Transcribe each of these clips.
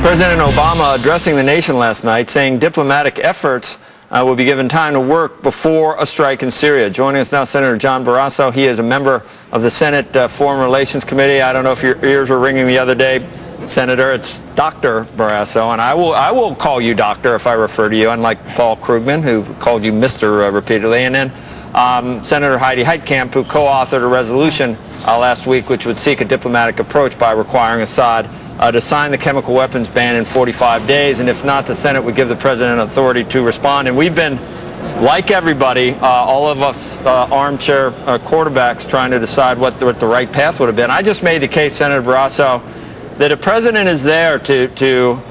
President Obama addressing the nation last night saying diplomatic efforts will be given time to work before a strike in Syria. Joining us now, Senator John Barrasso. He is a member of the Senate Foreign Relations Committee. I don't know if your ears were ringing the other day, Senator. It's Dr. Barrasso, and I will call you doctor if I refer to you, unlike Paul Krugman, who called you Mr. Repeatedly. And then Senator Heitkamp, who co-authored a resolution last week which would seek a diplomatic approach by requiring Assad to sign the chemical weapons ban in 45 days, and if not, the Senate would give the president authority to respond. And we've been, like everybody, all of us armchair quarterbacks, trying to decide what the right path would have been. I just made the case, Senator Barrasso, that a president is there to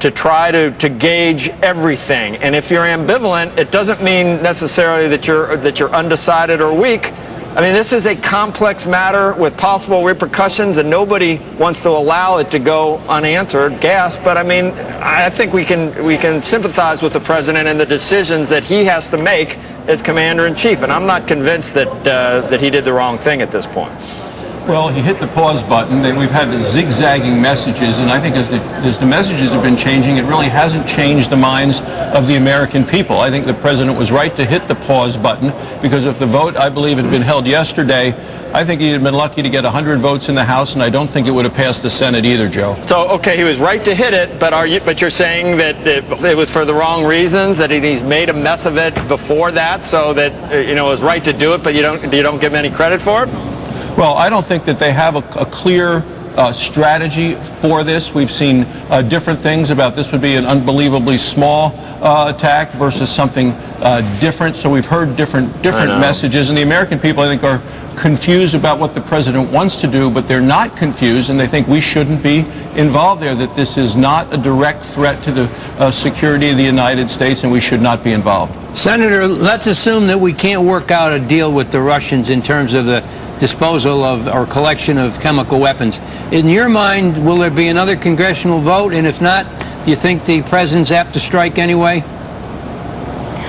try to gauge everything, and if you're ambivalent, it doesn't mean necessarily that you're undecided or weak. I mean, this is a complex matter with possible repercussions, and nobody wants to allow it to go unanswered. Gasp! But I mean, I think we can sympathize with the president and the decisions that he has to make as commander-in-chief, and I'm not convinced that he did the wrong thing at this point. Well, he hit the pause button, and we've had the zigzagging messages, and I think as the messages have been changing, it really hasn't changed the minds of the American people. I think the president was right to hit the pause button, because if the vote, I believe, had been held yesterday, I think he'd have been lucky to get 100 votes in the House, and I don't think it would have passed the Senate either, Joe. So, okay, he was right to hit it, but you're saying that it was for the wrong reasons, that he's made a mess of it before that, so that it was right to do it, but you don't give him any credit for it? Well, I don't think that they have a clear strategy for this. We've seen different things about this would be an unbelievably small attack versus something different. So we've heard different messages, and the American people, I think, are confused about what the president wants to do, but they're not confused, and they think we shouldn't be involved there, that this is not a direct threat to the security of the United States, and we should not be involved. Senator, let's assume that we can't work out a deal with the Russians in terms of the disposal of or collection of chemical weapons. In your mind, will there be another congressional vote? And if not, do you think the president's apt to strike anyway?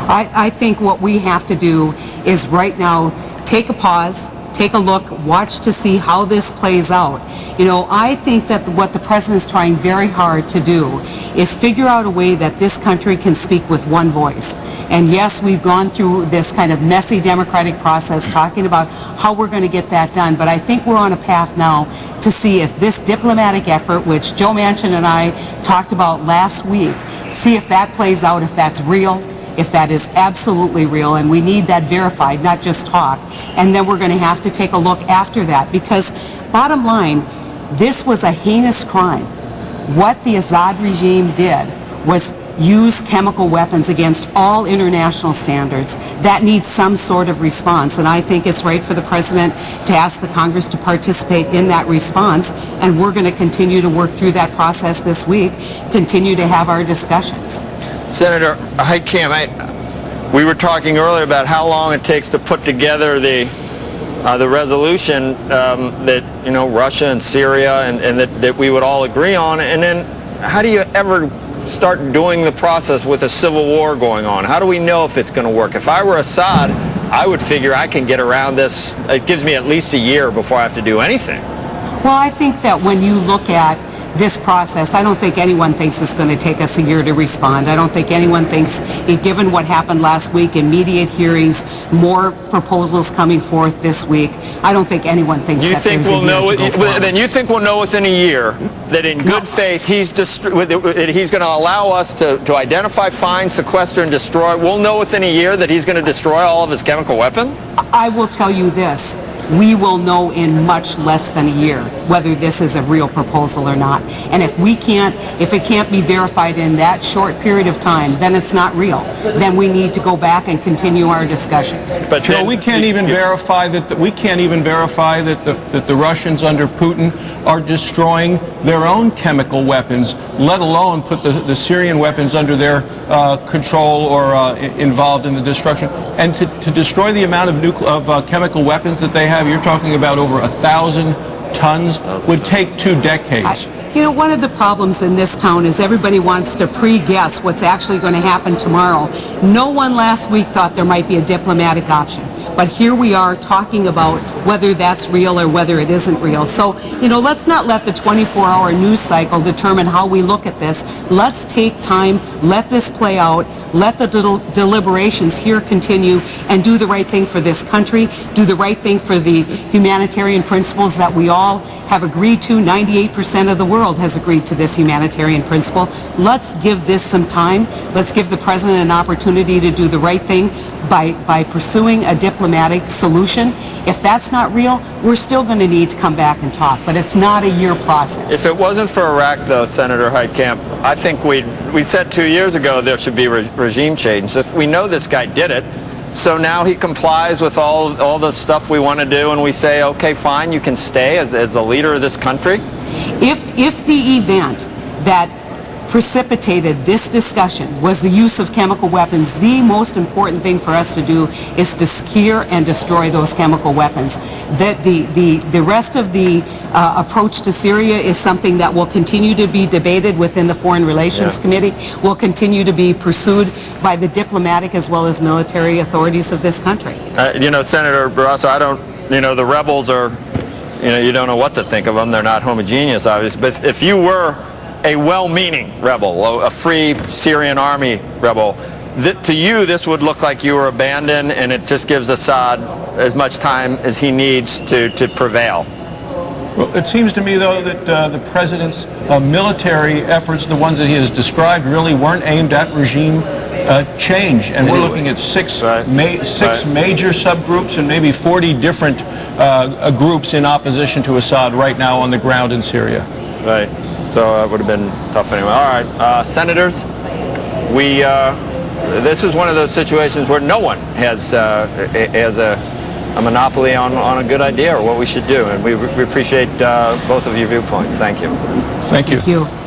I think what we have to do is right now take a pause, take a look, watch to see how this plays out. I think that what the president is trying very hard to do is figure out a way that this country can speak with one voice. And yes, we've gone through this kind of messy democratic process talking about how we're going to get that done, but I think we're on a path now to see if this diplomatic effort, which Joe Manchin and I talked about last week, see if that plays out, if that's real, if that is absolutely real, and we need that verified, not just talk. And then we're going to have to take a look after that, because bottom line, this was a heinous crime. What the Assad regime did was use chemical weapons against all international standards. That needs some sort of response, and I think it's right for the president to ask the Congress to participate in that response, and we're going to continue to work through that process this week, continue to have our discussions. Senator Heitkamp, we were talking earlier about how long it takes to put together the resolution that Russia and Syria and that we would all agree on, and then how do you ever start doing the process with a civil war going on? How do we know if it's going to work? If I were Assad, I would figure I can get around this. It gives me at least a year before I have to do anything. Well, I think that when you look at this process, I don't think anyone thinks it's going to take us a year to respond. I don't think anyone thinks, given what happened last week, immediate hearings, more proposals coming forth this week, I don't think anyone thinks that there's a year to go forward. Then you think we'll know within a year that in good faith he's going to allow us to identify, find, sequester, and destroy. We'll know within a year that he's going to destroy all of his chemical weapons? I will tell you this. We will know in much less than a year whether this is a real proposal or not. And if it can't be verified in that short period of time, then it's not real. Then we need to go back and continue our discussions. But Joe, we can't even verify that the Russians under Putin are destroying their own chemical weapons, let alone put the Syrian weapons under their control or involved in the destruction. And to destroy the amount of chemical weapons that they have, you're talking about over 1,000 tons, would take 2 decades. One of the problems in this town is everybody wants to pre-guess what's actually going to happen tomorrow. No one last week thought there might be a diplomatic option. But here we are talking about whether that's real or whether it isn't real. So, let's not let the 24-hour news cycle determine how we look at this. Let's take time, let this play out, let the deliberations here continue, and do the right thing for this country, do the right thing for the humanitarian principles that we all have agreed to. 98% of the world has agreed to this humanitarian principle. Let's give this some time. Let's give the president an opportunity to do the right thing by pursuing a diplomatic solution. If that's not real, we're still going to need to come back and talk, but it's not a year process. If it wasn't for Iraq, though, Senator Heitkamp, I think we said 2 years ago there should be regime change. We know this guy did it, so now he complies with all the stuff we want to do, and we say, okay, fine, you can stay as the leader of this country? If the event that precipitated this discussion was the use of chemical weapons, the most important thing for us to do is to secure and destroy those chemical weapons. That the rest of the approach to Syria is something that will continue to be debated within the Foreign Relations Committee, will continue to be pursued by the diplomatic as well as military authorities of this country. Senator Barrasso, the rebels are, you don't know what to think of them. They're not homogeneous, obviously. But if you were a well-meaning rebel, a free Syrian army rebel, to you this would look like you were abandoned, and it just gives Assad as much time as he needs to prevail. Well, it seems to me, though, that the president's military efforts, the ones that he has described, really weren't aimed at regime change. And we're looking at six major subgroups and maybe 40 different groups in opposition to Assad right now on the ground in Syria. Right. So it would have been tough anyway. All right, senators, this is one of those situations where no one has a monopoly on a good idea or what we should do, and we appreciate both of your viewpoints. Thank you. Thank you. Thank you.